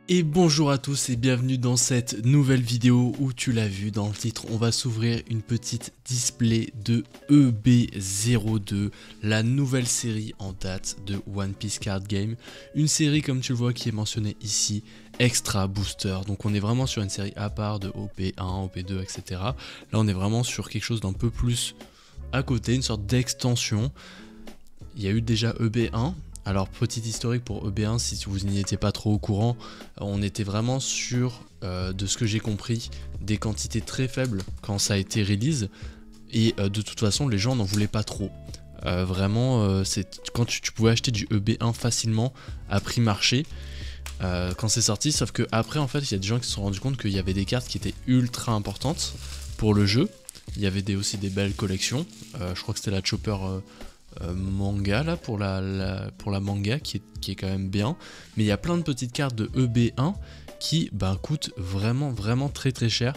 Et bonjour à tous et bienvenue dans cette nouvelle vidéo où tu l'as vu dans le titre, on va s'ouvrir une petite display de EB02, la nouvelle série en date de One Piece Card Game. Une série comme tu le vois qui est mentionnée ici, Extra Booster, donc on est vraiment sur une série à part de OP1, OP2, etc. Là on est vraiment sur quelque chose d'un peu plus à côté, une sorte d'extension. Il y a eu déjà EB1. Alors petit historique pour EB1, si vous n'y étiez pas trop au courant, on était vraiment sur, de ce que j'ai compris, des quantités très faibles quand ça a été release, et de toute façon les gens n'en voulaient pas trop. Vraiment, c'est quand tu pouvais acheter du EB1 facilement à prix marché quand c'est sorti, sauf que après en fait il y a des gens qui se sont rendus compte qu'il y avait des cartes qui étaient ultra importantes pour le jeu. Il y avait aussi des belles collections, je crois que c'était la Chopper manga là pour la manga qui est quand même bien, mais il y a plein de petites cartes de EB1 qui coûtent vraiment très cher,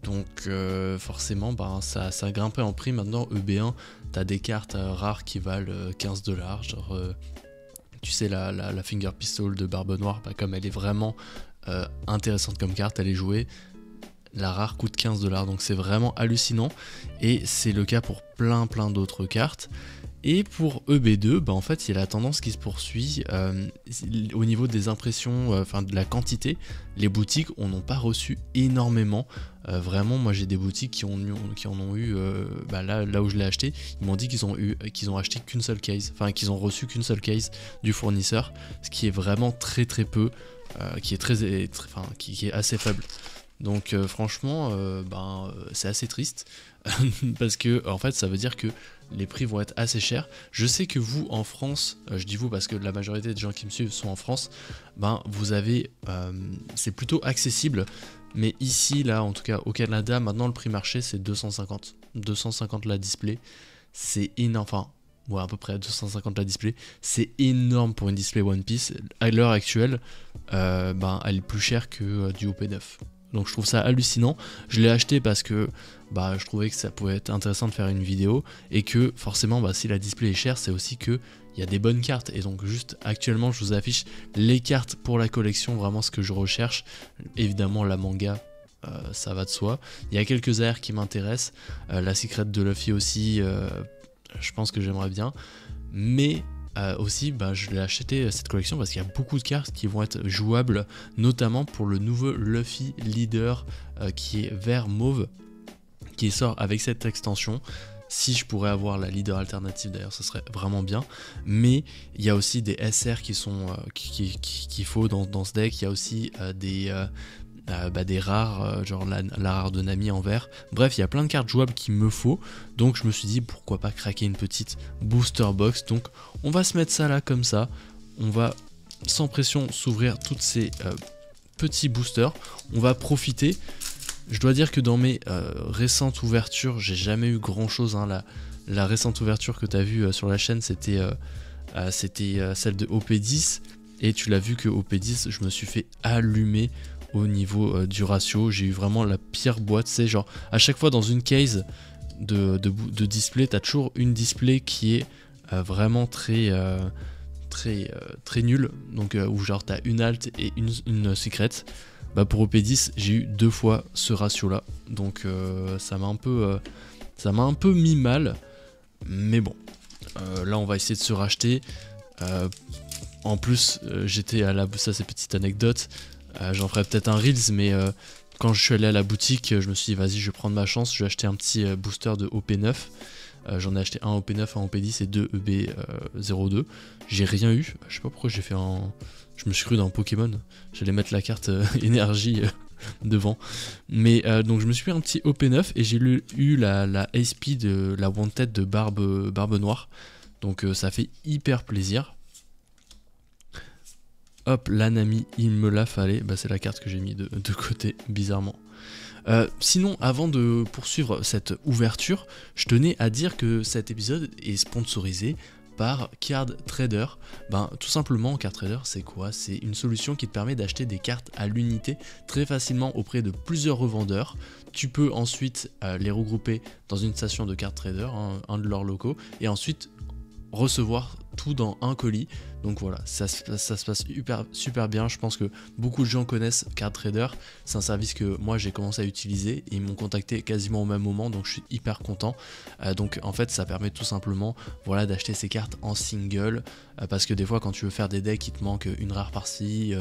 donc forcément ça a grimpé en prix. Maintenant EB1 t'as des cartes rares qui valent 15$, genre tu sais la Finger Pistol de Barbe Noire, comme elle est vraiment intéressante comme carte, elle est jouée, la rare coûte 15$, donc c'est vraiment hallucinant, et c'est le cas pour plein d'autres cartes. Et pour EB2, en fait il y a la tendance qui se poursuit au niveau des impressions, enfin de la quantité. Les boutiques on n'a pas reçu énormément, vraiment moi j'ai des boutiques qui en ont eu, là où je l'ai acheté, ils m'ont dit qu'ils ont acheté qu'une seule case, enfin qu'ils ont reçu qu'une seule case du fournisseur, ce qui est vraiment très peu, qui est assez faible. Donc franchement c'est assez triste parce que en fait ça veut dire que les prix vont être assez chers. Je sais que vous en France, je dis vous parce que la majorité des gens qui me suivent sont en France, vous avez, c'est plutôt accessible, mais ici là en tout cas au Canada maintenant le prix marché c'est 250 la display, c'est énorme, enfin ouais à peu près 250 la display, c'est énorme pour une display One Piece. À l'heure actuelle elle est plus chère que du OP9. Donc je trouve ça hallucinant. Je l'ai acheté parce que je trouvais que ça pouvait être intéressant de faire une vidéo, et que forcément si la display est chère, c'est aussi que il y a des bonnes cartes. Et donc juste actuellement je vous affiche les cartes pour la collection, vraiment ce que je recherche. Évidemment la manga, ça va de soi. Il y a quelques AR qui m'intéressent, la Secret de Luffy aussi, je pense que j'aimerais bien. Mais aussi je l'ai acheté cette collection parce qu'il y a beaucoup de cartes qui vont être jouables, notamment pour le nouveau Luffy Leader qui est vert mauve, qui sort avec cette extension. Si je pourrais avoir la leader alternative d'ailleurs, ce serait vraiment bien. Mais il y a aussi des SR qui sont qu'il faut dans ce deck. Il y a aussi des rares, genre la rare de Nami en vert. Bref, il y a plein de cartes jouables qu'il me faut. Donc je me suis dit pourquoi pas craquer une petite booster box. Donc on va se mettre ça là comme ça. On va sans pression s'ouvrir toutes ces petits boosters. On va profiter. Je dois dire que dans mes récentes ouvertures, j'ai jamais eu grand chose. La récente ouverture que tu as vue sur la chaîne, c'était celle de OP10. Et tu l'as vu que OP10, je me suis fait allumer au niveau du ratio. J'ai eu vraiment la pire boîte. C'est genre à chaque fois dans une case de display, tu as toujours une display qui est vraiment très nulle. Donc où genre tu as une alt et une secret. Pour OP10 j'ai eu 2 fois ce ratio là, donc ça m'a un peu mis mal, mais bon, là on va essayer de se racheter. En plus j'étais à ça c'est petite anecdote, j'en ferai peut-être un reels, mais quand je suis allé à la boutique, je me suis dit vas-y je vais prendre ma chance, je vais acheter un petit booster de OP9. J'en ai acheté un OP9, un OP10 et 2 EB02. J'ai rien eu, je sais pas pourquoi j'ai fait un... Je me suis cru dans Pokémon, j'allais mettre la carte énergie devant. Mais donc je me suis pris un petit OP9 et j'ai eu la SP de la Wanted de Barbe Noire. Donc ça fait hyper plaisir. Hop, la Nami, il me la fallait. C'est la carte que j'ai mis de côté, bizarrement. Sinon, avant de poursuivre cette ouverture, je tenais à dire que cet épisode est sponsorisé par Card Trader. Tout simplement, Card Trader c'est quoi? C'est une solution qui te permet d'acheter des cartes à l'unité très facilement auprès de plusieurs revendeurs. Tu peux ensuite les regrouper dans une station de Card Trader, un de leurs locaux, et ensuite recevoir tout dans un colis. Donc voilà, ça se passe super bien. Je pense que beaucoup de gens connaissent Card Trader. C'est un service que moi j'ai commencé à utiliser et ils m'ont contacté quasiment au même moment, donc je suis hyper content. Donc en fait ça permet tout simplement voilà, d'acheter ces cartes en single, parce que des fois quand tu veux faire des decks il te manque une rare par-ci,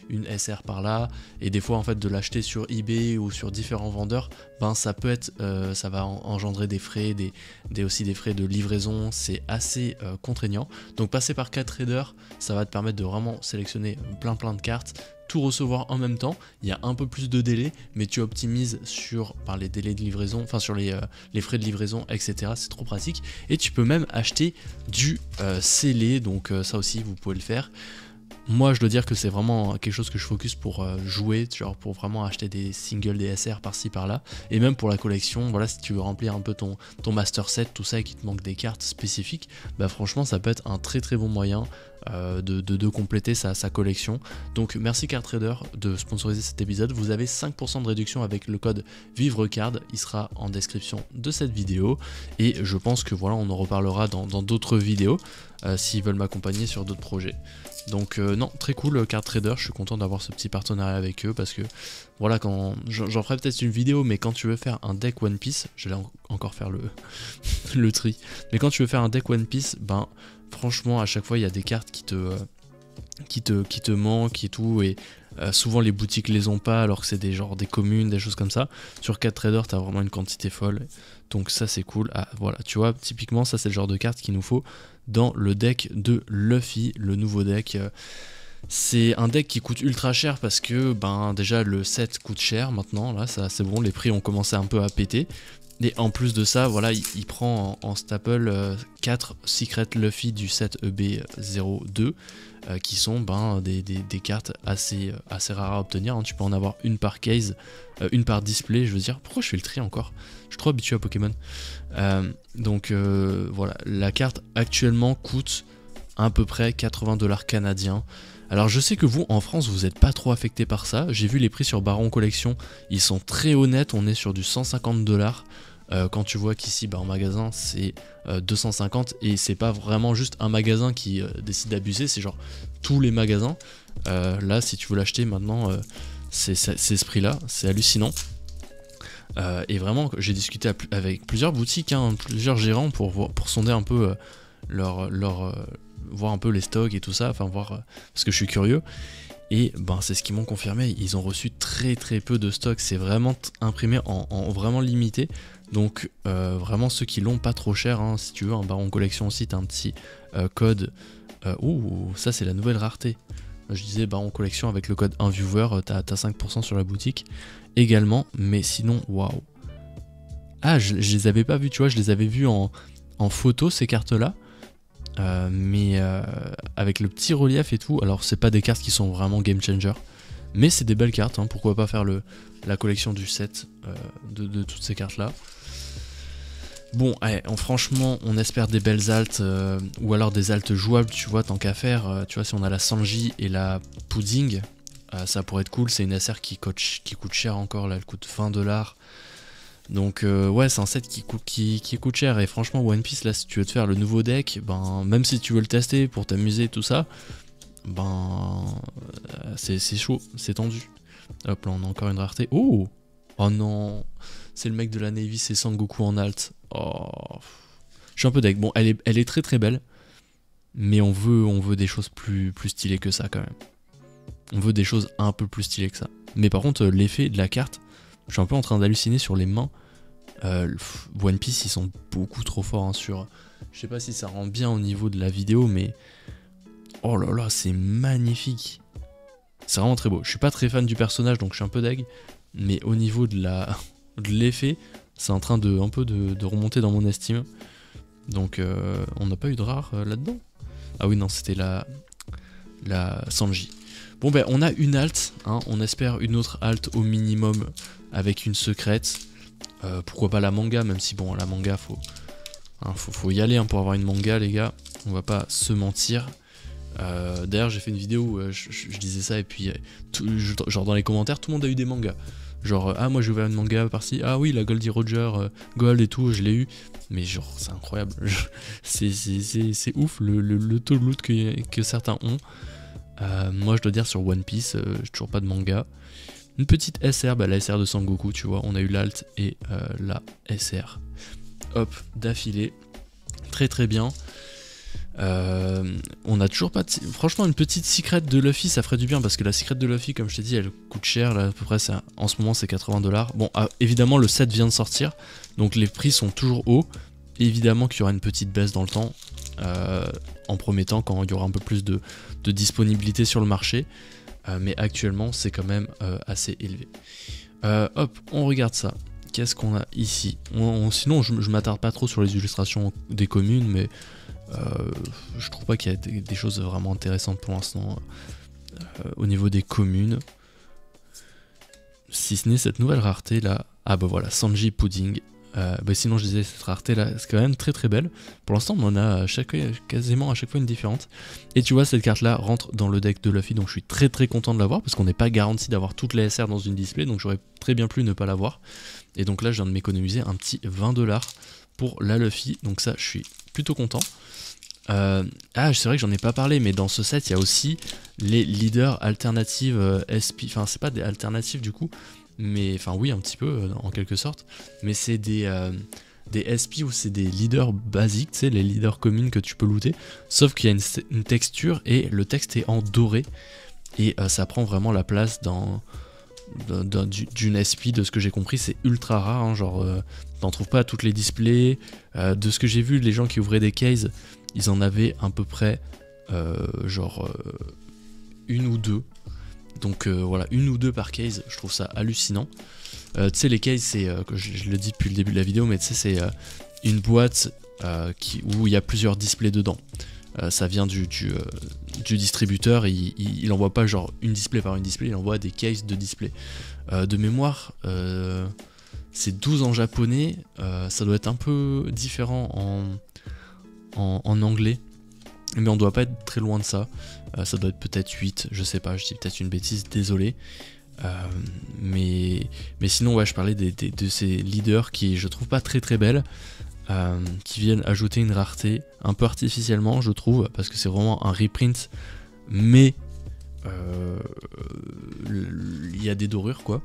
une SR par-là, et des fois en fait de l'acheter sur eBay ou sur différents vendeurs, ben ça peut être, ça va engendrer des frais, aussi des frais de livraison, c'est assez contraignant. Donc passer par Card Trader, ça va te permettre de vraiment sélectionner plein de cartes, tout recevoir en même temps. Il y a un peu plus de délai, mais tu optimises sur les délais de livraison, enfin sur les frais de livraison, etc. C'est trop pratique. Et tu peux même acheter du scellé, donc ça aussi vous pouvez le faire. Moi je dois dire que c'est vraiment quelque chose que je focus pour jouer, genre pour vraiment acheter des singles, des SR par-ci par-là, et même pour la collection, voilà, si tu veux remplir un peu ton master set, tout ça, et qu'il te manque des cartes spécifiques, bah franchement ça peut être un très bon moyen de compléter sa collection. Donc merci Card Trader de sponsoriser cet épisode. Vous avez 5% de réduction avec le code VIVRECARD, il sera en description de cette vidéo, et je pense que voilà, on en reparlera dans d'autres vidéos s'ils veulent m'accompagner sur d'autres projets. Donc non, très cool Card Trader, je suis content d'avoir ce petit partenariat avec eux, parce que voilà, quand j'en ferai peut-être une vidéo, mais quand tu veux faire un deck One Piece, je vais encore faire le tri, mais quand tu veux faire un deck One Piece, ben franchement à chaque fois il y a des cartes qui te manquent et tout, et souvent les boutiques les ont pas, alors que c'est des communes, des choses comme ça. Sur Card Trader t'as vraiment une quantité folle, donc ça c'est cool. Ah voilà, tu vois, typiquement ça c'est le genre de carte qu'il nous faut dans le deck de Luffy, le nouveau deck. C'est un deck qui coûte ultra cher parce que ben déjà le set coûte cher maintenant, là ça c'est bon, les prix ont commencé un peu à péter. Et en plus de ça, voilà, il prend en staple 4 Secret Luffy du set EB02, qui sont des cartes assez rares à obtenir, hein. Tu peux en avoir une par case, une par display, je veux dire. Pourquoi je fais le tri encore? Je suis trop habitué à Pokémon. Donc voilà, la carte actuellement coûte à peu près 80$ canadiens. Alors je sais que vous en France vous n'êtes pas trop affecté par ça, j'ai vu les prix sur Baron Collection, ils sont très honnêtes, on est sur du 150$, quand tu vois qu'ici en magasin c'est 250, et c'est pas vraiment juste un magasin qui décide d'abuser, c'est genre tous les magasins. Là si tu veux l'acheter maintenant, c'est ce prix là, c'est hallucinant. Et vraiment j'ai discuté avec plusieurs boutiques, hein, plusieurs gérants pour sonder un peu voir un peu les stocks et tout ça, enfin voir, parce que je suis curieux, et c'est ce qu'ils m'ont confirmé, ils ont reçu très peu de stocks, c'est vraiment imprimé en vraiment limité, donc vraiment ceux qui l'ont pas trop cher, hein, si tu veux un Baron Collection aussi, t'as un petit code, ouh ça c'est la nouvelle rareté, je disais Baron Collection avec le code 1viewer, t'as 5% sur la boutique également, mais sinon waouh. Ah je les avais pas vus, tu vois, je les avais vus en photo ces cartes là. Mais avec le petit relief et tout, alors c'est pas des cartes qui sont vraiment game changer, mais c'est des belles cartes, hein. Pourquoi pas faire la collection du set de toutes ces cartes là. Bon, allez, franchement on espère des belles altes, ou alors des altes jouables, tu vois, tant qu'à faire, tu vois, si on a la Sanji et la Pudding, ça pourrait être cool. C'est une SR qui coûte cher encore, là elle coûte 20$. Donc ouais, c'est un set qui coûte cher, et franchement One Piece, là si tu veux te faire le nouveau deck, même si tu veux le tester pour t'amuser tout ça, c'est chaud, c'est tendu. Hop là, on a encore une rareté. Oh non, c'est le mec de la Navy, c'est Sangoku en alt. Oh, je suis un peu deg. Bon, elle est très belle, mais on veut des choses plus stylées que ça quand même. On veut des choses un peu plus stylées que ça. Mais par contre l'effet de la carte, je suis un peu en train d'halluciner sur les mains. One Piece, ils sont beaucoup trop forts, hein, sur... Je sais pas si ça rend bien au niveau de la vidéo, mais... Oh là là, c'est magnifique. C'est vraiment très beau. Je suis pas très fan du personnage, donc je suis un peu deg. Mais au niveau de l'effet, c'est en train un peu de remonter dans mon estime. Donc on n'a pas eu de rare là-dedans. Ah oui, non, c'était la Sanji. Bon on a une alt, hein, on espère une autre alt au minimum avec une secrète. Pourquoi pas la manga, même si bon, la manga faut y aller, hein, pour avoir une manga, les gars, on va pas se mentir. D'ailleurs j'ai fait une vidéo où je disais ça, et puis genre dans les commentaires tout le monde a eu des mangas. Genre, ah moi j'ai ouvert une manga par-ci, ah oui la Goldie Roger Gold et tout, je l'ai eu. Mais genre c'est incroyable, c'est ouf le taux de loot que certains ont. Moi je dois dire sur One Piece, j'ai toujours pas de manga. Une petite SR, bah la SR de Sangoku, tu vois, on a eu l'alt et la SR. Hop, d'affilée, très très bien. On a toujours pas de... Franchement une petite secret de Luffy ça ferait du bien parce que la secret de Luffy comme je t'ai dit elle coûte cher là, à peu près en ce moment c'est 80 $. Bon évidemment le set vient de sortir donc les prix sont toujours hauts. Évidemment qu'il y aura une petite baisse dans le temps en premier temps quand il y aura un peu plus de disponibilité sur le marché mais actuellement c'est quand même assez élevé. Hop on regarde ça. Qu'est-ce qu'on a ici? Sinon je m'attarde pas trop sur les illustrations des communes mais je trouve pas qu'il y a des choses vraiment intéressantes pour l'instant au niveau des communes. Si ce n'est cette nouvelle rareté là. Ah bah voilà, Sanji Pudding. Bah sinon je disais cette rareté là, c'est quand même très très belle. Pour l'instant on en a quasiment à chaque fois une différente. Et tu vois cette carte là rentre dans le deck de Luffy donc je suis très très content de l'avoir parce qu'on n'est pas garanti d'avoir toutes les SR dans une display donc j'aurais très bien pu ne pas l'avoir. Et donc là je viens de m'économiser un petit 20 $ pour la Luffy donc ça je suis plutôt content. Ah c'est vrai que j'en ai pas parlé mais dans ce set il y a aussi les leaders alternatives SP, enfin c'est pas des alternatives du coup mais enfin oui un petit peu en quelque sorte mais c'est des SP ou c'est des leaders basiques, tu sais les leaders communes que tu peux looter sauf qu'il y a une texture et le texte est en doré et ça prend vraiment la place d'une SP de ce que j'ai compris c'est ultra rare hein, genre t'en trouves pas à toutes les displays de ce que j'ai vu les gens qui ouvraient des cases ils en avaient à peu près une ou deux. Donc voilà, une ou deux par case, je trouve ça hallucinant. Tu sais, les cases, c'est, je le dis depuis le début de la vidéo, mais tu sais, c'est une boîte où il y a plusieurs displays dedans. Ça vient du distributeur, il envoie pas genre une display par une display, il envoie des cases de display. De mémoire, c'est 12 en japonais, ça doit être un peu différent en anglais, mais on doit pas être très loin de ça. Ça doit être peut-être 8, je sais pas, je dis peut-être une bêtise, désolé. Mais sinon ouais je parlais de ces leaders qui je trouve pas très très belles, qui viennent ajouter une rareté un peu artificiellement je trouve, parce que c'est vraiment un reprint mais il y a des dorures quoi.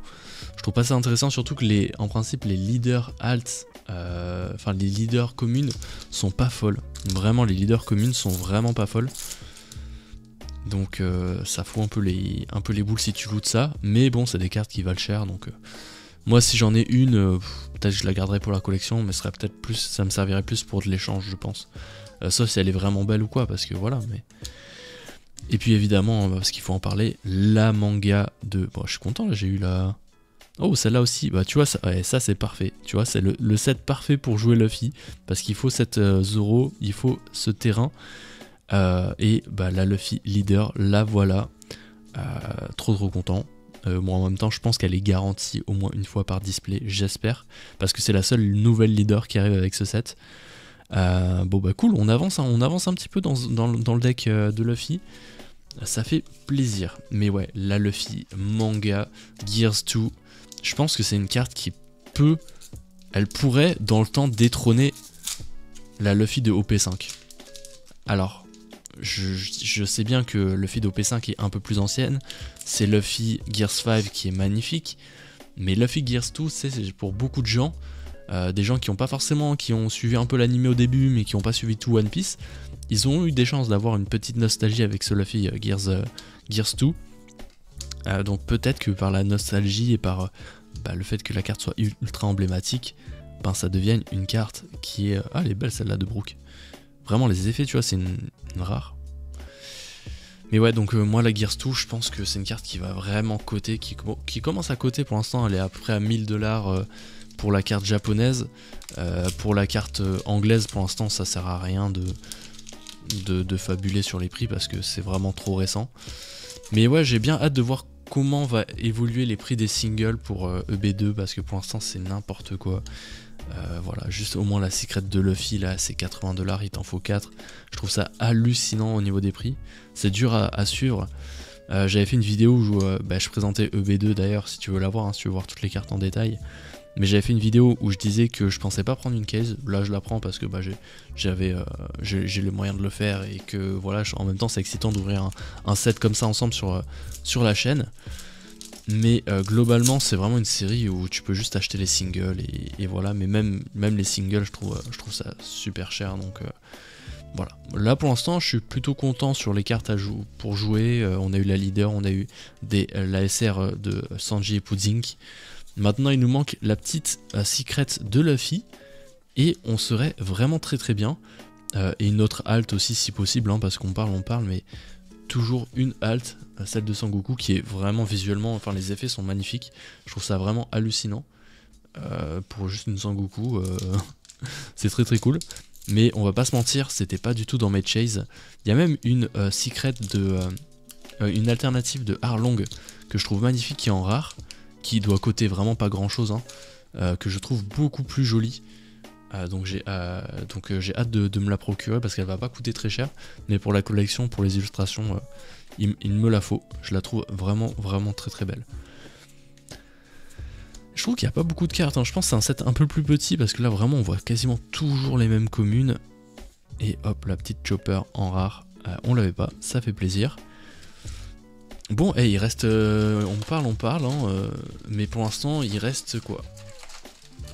Je trouve pas ça intéressant, surtout que en principe les leaders alt, enfin les leaders communes sont pas folles. Vraiment les leaders communes sont vraiment pas folles. Donc ça fout un peu les boules si tu lootes ça. Mais bon c'est des cartes qui valent cher donc moi si j'en ai une, peut-être je la garderai pour la collection, mais ça me servirait plus pour de l'échange je pense. Sauf si elle est vraiment belle ou quoi, parce que voilà mais. Et puis évidemment, parce qu'il faut en parler, la manga de... Bon je suis content là, j'ai eu la... Oh celle-là aussi, bah tu vois, ça c'est parfait. Tu vois, c'est le set parfait pour jouer Luffy. Parce qu'il faut cette Zoro, il faut ce terrain. Et bah la Luffy leader, la voilà. Trop content. Bon en même temps je pense qu'elle est garantie au moins une fois par display, j'espère. Parce que c'est la seule nouvelle leader qui arrive avec ce set. Bon bah cool, on avance un petit peu dans le deck de Luffy. Ça fait plaisir. Mais ouais, la Luffy manga Gears 2, je pense que c'est une carte qui elle pourrait dans le temps détrôner la Luffy de OP5. Alors, je sais bien que Luffy de OP5 est un peu plus ancienne, c'est Luffy Gears 5 qui est magnifique, mais Luffy Gears 2, c'est pour beaucoup de gens, des gens qui ont suivi un peu l'anime au début, mais qui n'ont pas suivi tout One Piece, ils ont eu des chances d'avoir une petite nostalgie avec ce Luffy Gears 2. Donc peut-être que par la nostalgie et par le fait que la carte soit ultra emblématique, ça devienne une carte qui est... Ah elle est belle celle-là de Brook. Vraiment les effets tu vois c'est une rare. Mais ouais donc moi la Gears 2 je pense que c'est une carte qui va vraiment coter, qui commence à coter pour l'instant, elle est à peu près à 1000 $ pour la carte japonaise. Pour la carte anglaise pour l'instant ça sert à rien de fabuler sur les prix parce que c'est vraiment trop récent. Mais ouais j'ai bien hâte de voir comment va évoluer les prix des singles pour EB2 parce que pour l'instant c'est n'importe quoi. Voilà, juste au moins la secret de Luffy là c'est 80 $, il t'en faut 4. Je trouve ça hallucinant au niveau des prix. C'est dur à suivre. J'avais fait une vidéo où je présentais EB2 d'ailleurs, si tu veux la voir, hein, si tu veux voir toutes les cartes en détail. Mais j'avais fait une vidéo où je disais que je pensais pas prendre une case. Là je la prends parce que j'ai les moyens de le faire et que voilà, en même temps c'est excitant d'ouvrir un set comme ça ensemble sur la chaîne. Mais globalement c'est vraiment une série où tu peux juste acheter les singles et voilà. Mais même les singles je trouve ça super cher, donc voilà. Là pour l'instant je suis plutôt content sur les cartes pour jouer. On a eu la leader, on a eu la SR de Sanji et Pudding. Maintenant il nous manque la petite secret de Luffy et on serait vraiment très bien. Et une autre halte aussi si possible, hein, parce qu'on parle, mais toujours une halte, celle de Sangoku, qui est vraiment visuellement, enfin les effets sont magnifiques. Je trouve ça vraiment hallucinant. Pour juste une Sangoku, c'est très cool. Mais on va pas se mentir, c'était pas du tout dans mes chases. Il y a même une secret une alternative de Arlong que je trouve magnifique, qui est en rare, qui doit coter vraiment pas grand chose, hein, que je trouve beaucoup plus jolie. Donc j'ai hâte de me la procurer parce qu'elle va pas coûter très cher, mais pour la collection, pour les illustrations, il me la faut. Je la trouve vraiment très belle. Je trouve qu'il n'y a pas beaucoup de cartes, hein. Je pense que c'est un set un peu plus petit parce que là vraiment on voit quasiment toujours les mêmes communes. Et hop, la petite Chopper en rare, on l'avait pas, ça fait plaisir. Bon, il reste, on parle, hein, mais pour l'instant il reste quoi,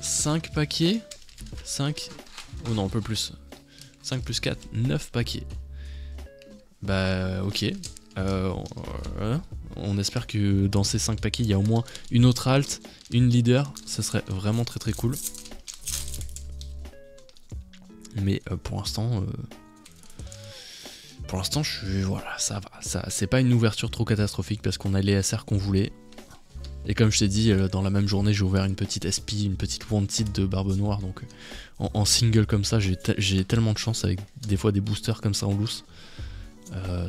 5 paquets, 5, oh non un peu plus, 5 plus 4, 9 paquets. Bah ok, on espère que dans ces 5 paquets il y a au moins une autre halte, une leader, ça serait vraiment très cool. Mais pour l'instant, voilà, ça va, c'est pas une ouverture trop catastrophique parce qu'on a les SR qu'on voulait. Et comme je t'ai dit, dans la même journée j'ai ouvert une petite SP, une petite Wanted de Barbe Noire, donc en single comme ça j'ai tellement de chance avec des fois des boosters comme ça en loose.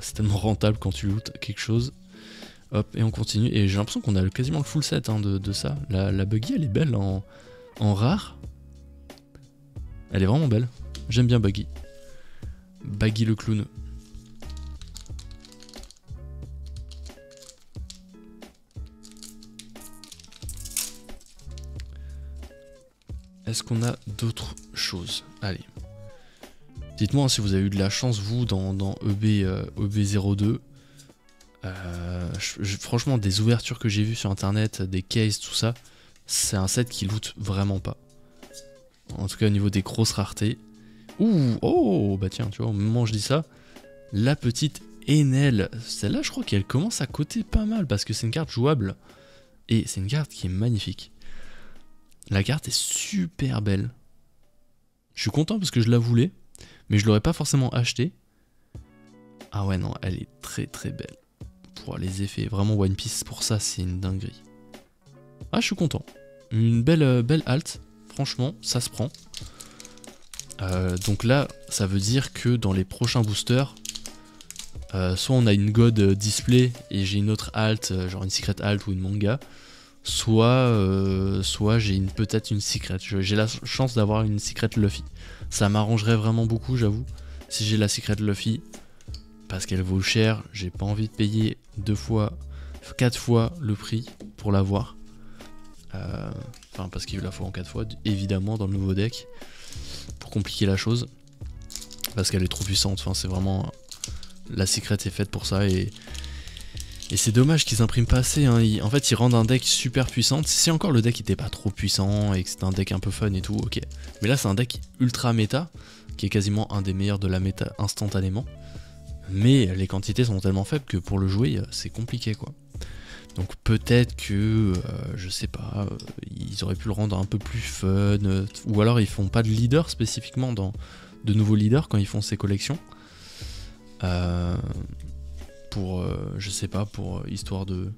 C'est tellement rentable quand tu lootes quelque chose. Hop, et on continue, et j'ai l'impression qu'on a quasiment le full set, hein, de ça. La Buggy elle est belle en rare. Elle est vraiment belle, j'aime bien Buggy. Baggy le clown. Est-ce qu'on a d'autres choses? Allez. Dites-moi, hein, si vous avez eu de la chance, vous, dans EB02. Franchement, des ouvertures que j'ai vues sur internet, des cases, tout ça, c'est un set qui loot vraiment pas. En tout cas, au niveau des grosses raretés. Ouh, oh, bah tiens, tu vois, au moment où je dis ça, la petite Enel, celle-là, je crois qu'elle commence à coter pas mal parce que c'est une carte jouable. Et c'est une carte qui est magnifique. La carte est super belle. Je suis content parce que je la voulais, mais je l'aurais pas forcément acheté. Ah ouais, non, elle est très belle. Pour les effets, vraiment One Piece, pour ça, c'est une dinguerie. Ah, je suis content. Une belle halte, franchement, ça se prend. Donc là, ça veut dire que dans les prochains boosters, soit on a une God display et j'ai une autre halte, genre une secret halte ou une manga, soit j'ai peut-être une secret. J'ai la chance d'avoir une secret Luffy. Ça m'arrangerait vraiment beaucoup, j'avoue, si j'ai la secret Luffy, parce qu'elle vaut cher. J'ai pas envie de payer 4 fois le prix pour l'avoir. Enfin, parce qu'il la faut en 4 fois, évidemment, dans le nouveau deck, pour compliquer la chose, parce qu'elle est trop puissante. Enfin, c'est vraiment, la secret est faite pour ça, et c'est dommage qu'ils impriment pas assez, hein. En fait, ils rendent un deck super puissant. Si encore le deck était pas trop puissant et que c'était un deck un peu fun et tout, ok. Mais là, c'est un deck ultra méta, qui est quasiment un des meilleurs de la méta instantanément. Mais les quantités sont tellement faibles que pour le jouer, c'est compliqué, quoi. Donc peut-être que, je sais pas, ils auraient pu le rendre un peu plus fun, ou alors ils font pas de leader spécifiquement de nouveaux leaders quand ils font ces collections. Je sais pas, pour histoire de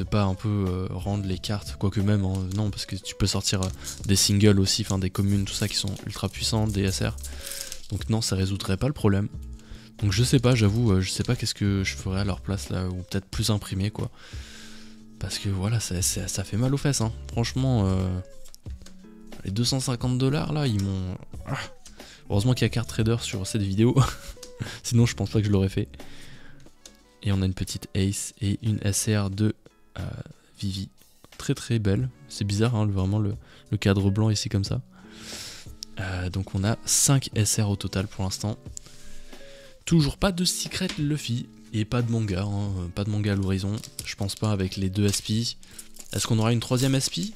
pas un peu rendre les cartes, quoique même, hein, non, parce que tu peux sortir des singles aussi, enfin des communes, tout ça qui sont ultra puissantes, des SR. Donc non, ça résoudrait pas le problème. Donc je sais pas, j'avoue, je sais pas qu'est-ce que je ferais à leur place là, ou peut-être plus imprimé, quoi. Parce que voilà, ça fait mal aux fesses, hein. Franchement, les 250$ là, ils m'ont... Ah. Heureusement qu'il y a Card Trader sur cette vidéo, sinon je pense pas que je l'aurais fait. Et on a une petite Ace et une SR de Vivi. Très très belle. C'est bizarre, hein, vraiment le cadre blanc ici comme ça. Donc on a 5 SR au total pour l'instant. Toujours pas de Secret Luffy et pas de manga, hein, pas de manga à l'horizon. Je pense pas avec les 2 SP. Est-ce qu'on aura une 3ème SP?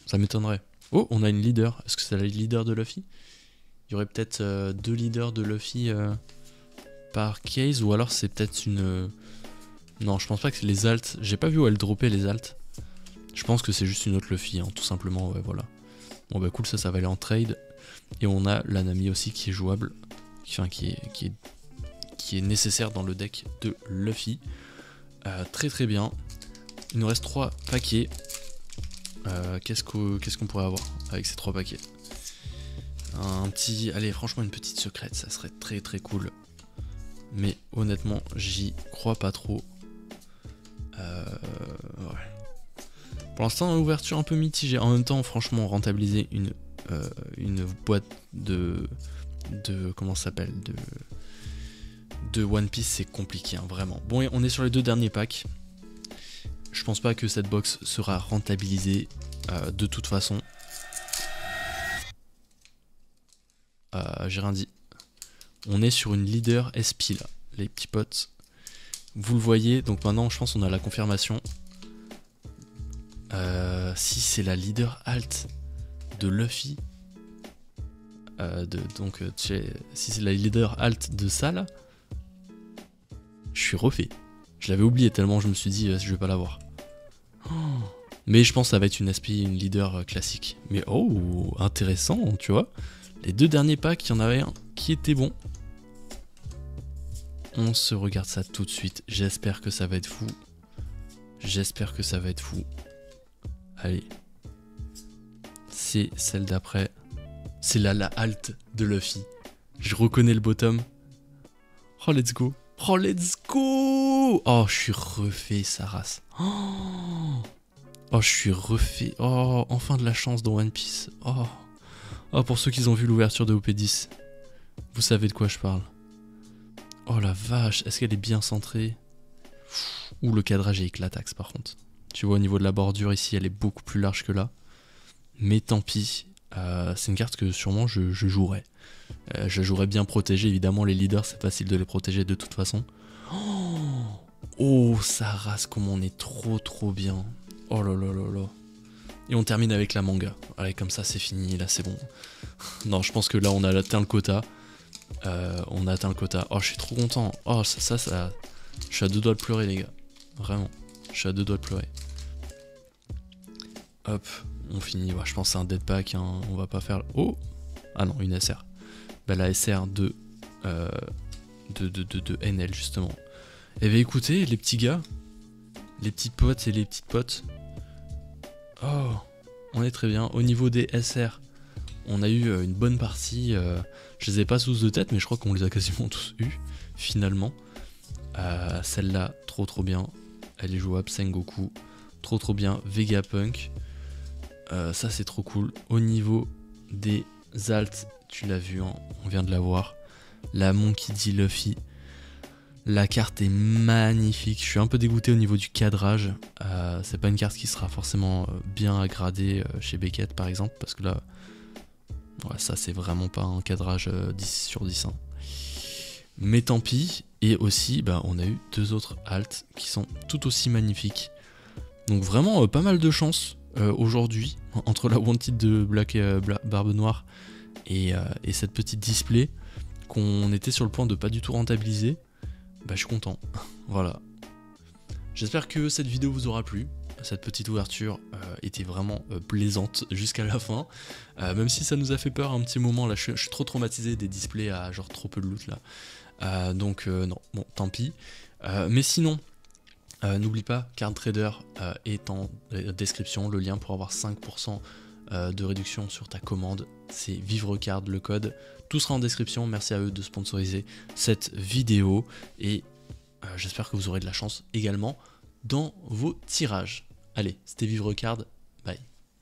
Ça m'étonnerait. Oh, on a une leader. Est-ce que c'est la leader de Luffy? Il y aurait peut-être 2 leaders de Luffy par case, ou alors c'est peut-être une... Non, je pense pas que c'est les alts. J'ai pas vu où elle droppait les alts. Je pense que c'est juste une autre Luffy, hein, tout simplement, ouais, voilà. Bon bah cool, ça va aller en trade. Et on a la Nami aussi qui est jouable, enfin qui est nécessaire dans le deck de Luffy. Très très bien. Il nous reste 3 paquets. Qu'est-ce qu'on pourrait avoir avec ces 3 paquets? Un petit... Allez, franchement une petite secrète, ça serait très très cool. Mais honnêtement, j'y crois pas trop. Ouais. Pour l'instant, ouverture un peu mitigée. En même temps, franchement, rentabiliser une boîte de comment ça s'appelle, de One Piece, c'est compliqué, hein, vraiment. Bon, on est sur les 2 derniers packs. Je pense pas que cette box sera rentabilisée de toute façon. J'ai rien dit. On est sur une leader SP là, les petits potes. Vous le voyez, donc maintenant je pense qu'on a la confirmation. Si c'est la leader alt de Luffy, si c'est la leader alt de ça là, je suis refait. Je l'avais oublié tellement je me suis dit je vais pas l'avoir. Mais je pense que ça va être une SP, une leader classique. Mais oh, intéressant, tu vois. Les 2 derniers packs, il y en avait un qui était bon. On se regarde ça tout de suite. J'espère que ça va être fou. J'espère que ça va être fou. Allez. C'est celle d'après. C'est la alt de Luffy. Je reconnais le bottom. Oh, let's go. Oh, let's go. Oh, je suis refait, sa race. Oh, je suis refait. Oh, enfin de la chance dans One Piece. Oh. Oh, pour ceux qui ont vu l'ouverture de OP10, vous savez de quoi je parle. Oh la vache, est-ce qu'elle est bien centrée? Ouh, le cadrage est éclataxe par contre. Tu vois, au niveau de la bordure ici, elle est beaucoup plus large que là. Mais tant pis, c'est une carte que sûrement je jouerai. Je jouerai bien protégé, évidemment les leaders c'est facile de les protéger de toute façon. Oh, ça rase comme on est trop bien. Oh là là là là. Et on termine avec la manga. Allez, comme ça c'est fini, là c'est bon. Non, je pense que là on a atteint le quota. On a atteint le quota. Oh, je suis trop content. Oh, ça. Je suis à 2 doigts de pleurer, les gars. Vraiment. Je suis à 2 doigts de pleurer. Hop, on finit. Ouais, je pense que c'est un dead pack. Hein. On va pas faire. Oh! Ah non, une SR. Bah, la SR de NL, justement. Eh bien, écoutez, les petits gars. Les petits potes et les petites potes. Oh, on est très bien. Au niveau des SR, on a eu une bonne partie. Je les ai pas tous de tête, mais je crois qu'on les a quasiment tous eu, finalement. Celle-là, trop bien. Elle est jouable. Sengoku, trop bien. Vegapunk. Ça, c'est trop cool. Au niveau des alts, tu l'as vu, hein, on vient de la voir. La Monkey D. Luffy. La carte est magnifique. Je suis un peu dégoûté au niveau du cadrage. C'est pas une carte qui sera forcément bien agradée chez Beckett, par exemple, parce que là, ouais, ça c'est vraiment pas un cadrage 10 sur 10. Hein. Mais tant pis. Et aussi, bah, on a eu 2 autres alts qui sont tout aussi magnifiques. Donc vraiment pas mal de chance aujourd'hui entre la Wanted de Black Barbe Noire et cette petite display qu'on était sur le point de pas du tout rentabiliser. Bah, je suis content. Voilà. J'espère que cette vidéo vous aura plu. Cette petite ouverture était vraiment plaisante jusqu'à la fin. Même si ça nous a fait peur un petit moment. Là, je suis trop traumatisé des displays à genre trop peu de loot là. Donc non, bon, tant pis. Mais sinon, n'oublie pas, Card Trader est en description. Le lien pour avoir 5% de réduction sur ta commande. C'est VivreCard le code. Tout sera en description. Merci à eux de sponsoriser cette vidéo. Et j'espère que vous aurez de la chance également dans vos tirages. Allez, c'était VivreCard.